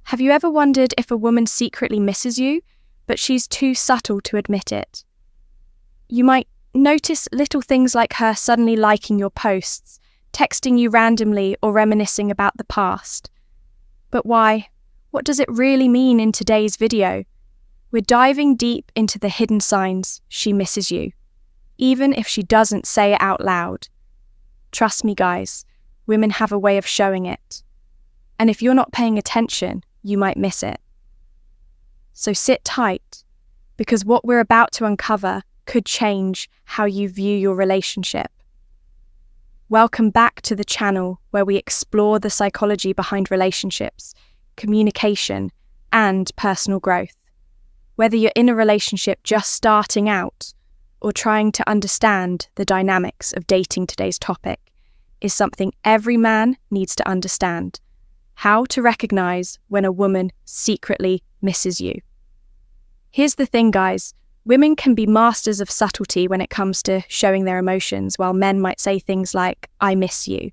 Have you ever wondered if a woman secretly misses you, but she's too subtle to admit it? You might notice little things like her suddenly liking your posts, texting you randomly, or reminiscing about the past. But why? What does it really mean in today's video? We're diving deep into the hidden signs she misses you, even if she doesn't say it out loud. Trust me, guys, women have a way of showing it. And if you're not paying attention, you might miss it. So sit tight, because what we're about to uncover could change how you view your relationship. Welcome back to the channel where we explore the psychology behind relationships, communication, and personal growth. Whether you're in a relationship just starting out or trying to understand the dynamics of dating, today's topic is something every man needs to understand: how to recognize when a woman secretly misses you. Here's the thing, guys. Women can be masters of subtlety when it comes to showing their emotions, while men might say things like, "I miss you,"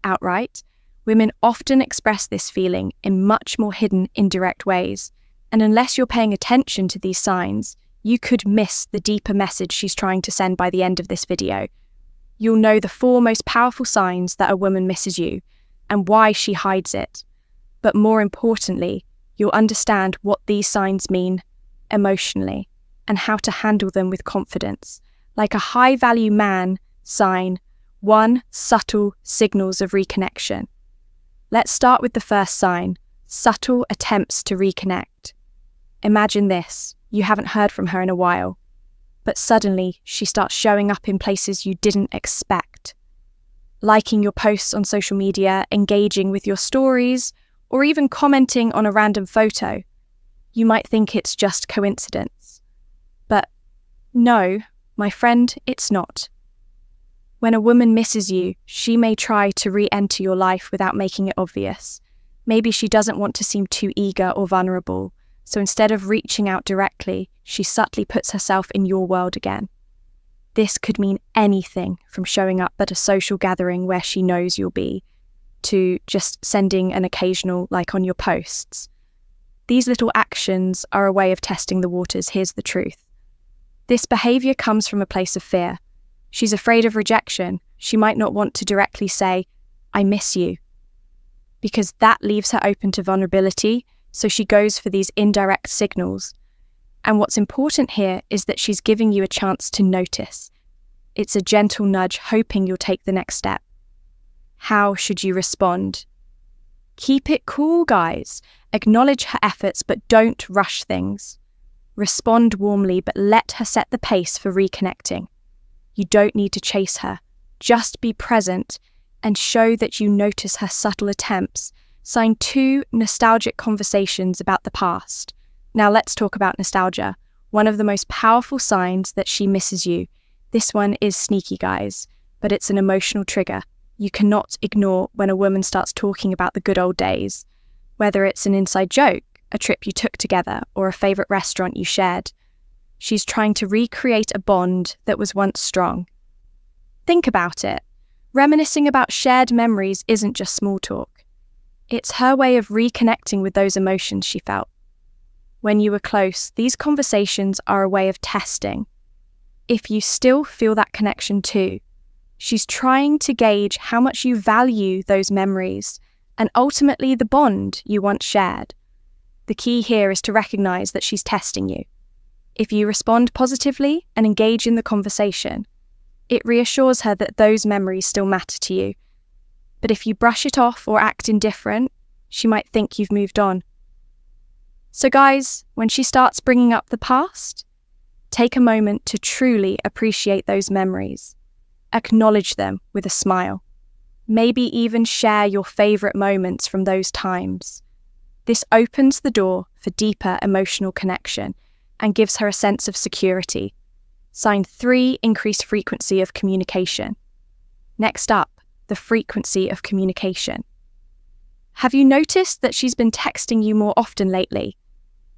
outright. Women often express this feeling in much more hidden, indirect ways. And unless you're paying attention to these signs, you could miss the deeper message she's trying to send by the end of this video. You'll know the 4 most powerful signs that a woman misses you and why she hides it. But more importantly, you'll understand what these signs mean emotionally and how to handle them with confidence. Like a high-value man sign, 1 subtle signals of reconnection. Let's start with the first sign: subtle attempts to reconnect. Imagine this: you haven't heard from her in a while, but suddenly she starts showing up in places you didn't expect. Liking your posts on social media, engaging with your stories, or even commenting on a random photo. You might think it's just coincidence. But no, my friend, it's not. When a woman misses you, she may try to re-enter your life without making it obvious. Maybe she doesn't want to seem too eager or vulnerable, so instead of reaching out directly, she subtly puts herself in your world again. This could mean anything from showing up at a social gathering where she knows you'll be, to just sending an occasional like on your posts. These little actions are a way of testing the waters. Here's the truth. This behavior comes from a place of fear. She's afraid of rejection. She might not want to directly say, "I miss you," because that leaves her open to vulnerability, so she goes for these indirect signals. And what's important here is that she's giving you a chance to notice. It's a gentle nudge, hoping you'll take the next step. How should you respond? Keep it cool, guys. Acknowledge her efforts, but don't rush things. Respond warmly, but let her set the pace for reconnecting. You don't need to chase her. Just be present and show that you notice her subtle attempts. Sign 2 nostalgic conversations about the past. Now let's talk about nostalgia, one of the most powerful signs that she misses you. This one is sneaky, guys, but it's an emotional trigger. You cannot ignore when a woman starts talking about the good old days, whether it's an inside joke, a trip you took together, or a favorite restaurant you shared. She's trying to recreate a bond that was once strong. Think about it. Reminiscing about shared memories isn't just small talk. It's her way of reconnecting with those emotions she felt. When you were close, these conversations are a way of testing. If you still feel that connection too, she's trying to gauge how much you value those memories and ultimately the bond you once shared. The key here is to recognize that she's testing you. If you respond positively and engage in the conversation, it reassures her that those memories still matter to you. But if you brush it off or act indifferent, she might think you've moved on. So guys, when she starts bringing up the past, take a moment to truly appreciate those memories. Acknowledge them with a smile. Maybe even share your favorite moments from those times. This opens the door for deeper emotional connection and gives her a sense of security. Sign 3, increased frequency of communication. Next up, the frequency of communication. Have you noticed that she's been texting you more often lately?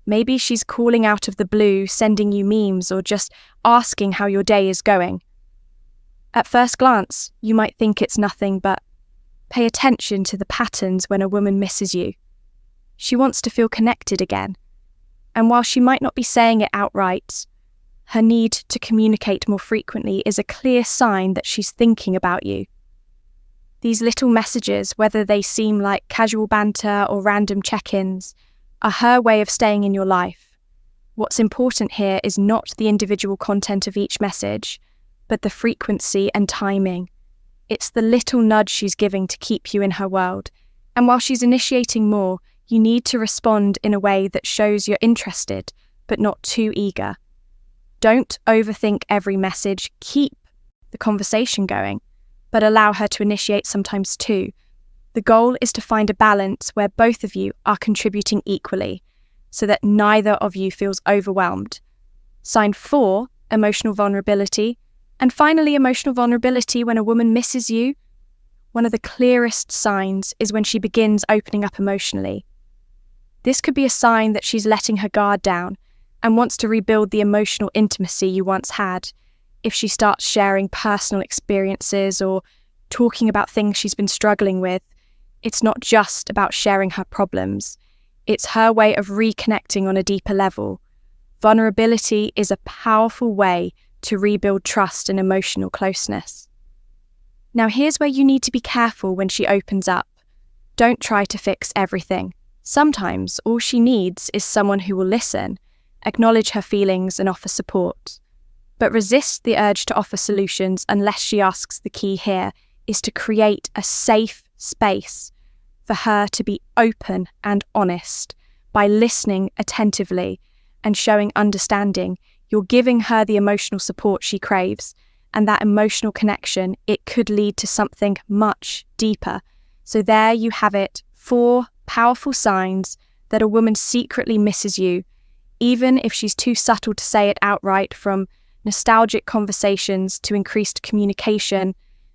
Maybe she's calling out of the blue, sending you memes, or just asking how your day is going. At first glance, you might think it's nothing, but pay attention to the patterns when a woman misses you. She wants to feel connected again. And while she might not be saying it outright, her need to communicate more frequently is a clear sign that she's thinking about you. These little messages, whether they seem like casual banter or random check-ins, are her way of staying in your life. What's important here is not the individual content of each message, but the frequency and timing. It's the little nudge she's giving to keep you in her world. And while she's initiating more, you need to respond in a way that shows you're interested, but not too eager. Don't overthink every message. Keep the conversation going, but allow her to initiate sometimes too. The goal is to find a balance where both of you are contributing equally, so that neither of you feels overwhelmed. Sign 4, emotional vulnerability. And finally, emotional vulnerability when a woman misses you. One of the clearest signs is when she begins opening up emotionally. This could be a sign that she's letting her guard down and wants to rebuild the emotional intimacy you once had. If she starts sharing personal experiences or talking about things she's been struggling with, it's not just about sharing her problems. It's her way of reconnecting on a deeper level. Vulnerability is a powerful way to rebuild trust and emotional closeness. Now here's where you need to be careful when she opens up. Don't try to fix everything. Sometimes all she needs is someone who will listen, acknowledge her feelings and offer support. But resist the urge to offer solutions unless she asks. The key here is to create a safe space for her to be open and honest. By listening attentively and showing understanding, you're giving her the emotional support she craves, and that emotional connection, it could lead to something much deeper. So there you have it, 4 powerful signs that a woman secretly misses you, even if she's too subtle to say it outright, from nostalgic conversations to increased communication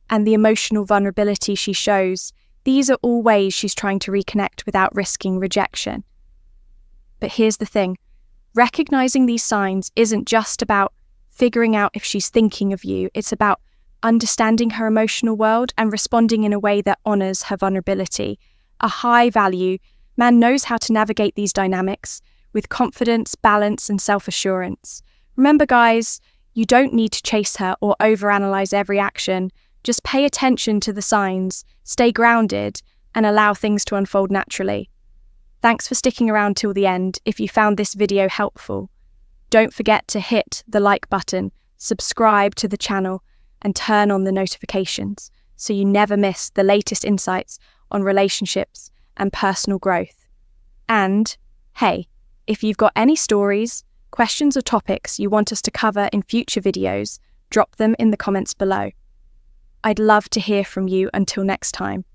and the emotional vulnerability she shows. These are all ways she's trying to reconnect without risking rejection. But here's the thing. Recognizing these signs isn't just about figuring out if she's thinking of you. It's about understanding her emotional world and responding in a way that honors her vulnerability. A high-value man knows how to navigate these dynamics with confidence, balance, and self-assurance. Remember, guys, you don't need to chase her or overanalyze every action. Just pay attention to the signs, stay grounded, and allow things to unfold naturally. Thanks for sticking around till the end. If you found this video helpful, don't forget to hit the like button, subscribe to the channel, and turn on the notifications so you never miss the latest insights on relationships and personal growth. And, hey, if you've got any stories, questions, or topics you want us to cover in future videos, drop them in the comments below. I'd love to hear from you. Until next time.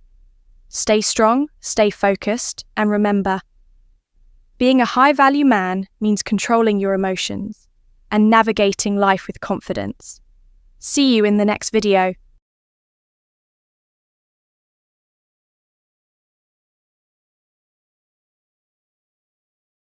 Stay strong, stay focused, and remember, being a high-value man means controlling your emotions and navigating life with confidence. See you in the next video.